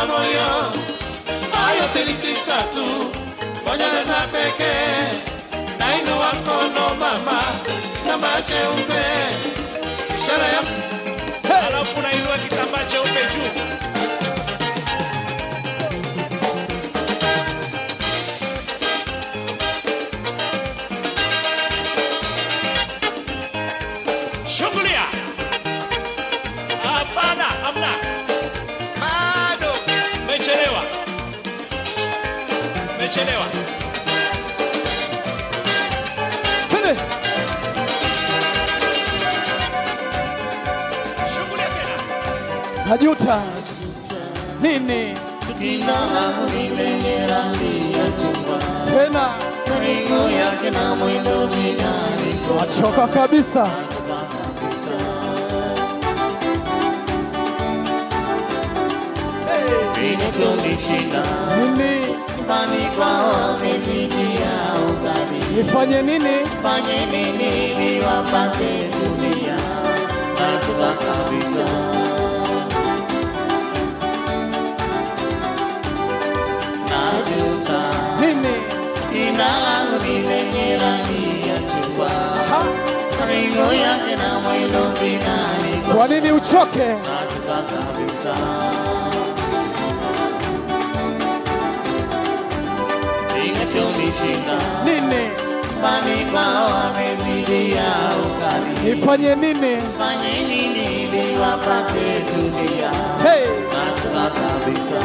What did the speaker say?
moyo ayo telikisa tu Wajeza peke na ino wakono mama Kitamba cheupe ishara ya alafu na inua kitamba cheupe juu Shungulia hapana amna bado mechelewa Twende. Shungulia tena Najuta nini Jina langu ni lenye rangi ya chungwa tena, Ringo yake na mwendo minani achoka kabisa. Kinachonishinda Nini nyumbani kwao wamezidia ugali nifanye nini? Fanye nini ili wapate dunia Nachoka kabisa Najuta Nini Jina langu ni lenye rangi ya chungwa Ringo yake na mwendo minani kwa nini uchoke? Nachoka kabisa Kinachonishinda Nini Nyumbani kwao wamezidia ugali nifanye nini? Fanye nini ili wapate dunia Hey, Nachoka kabisa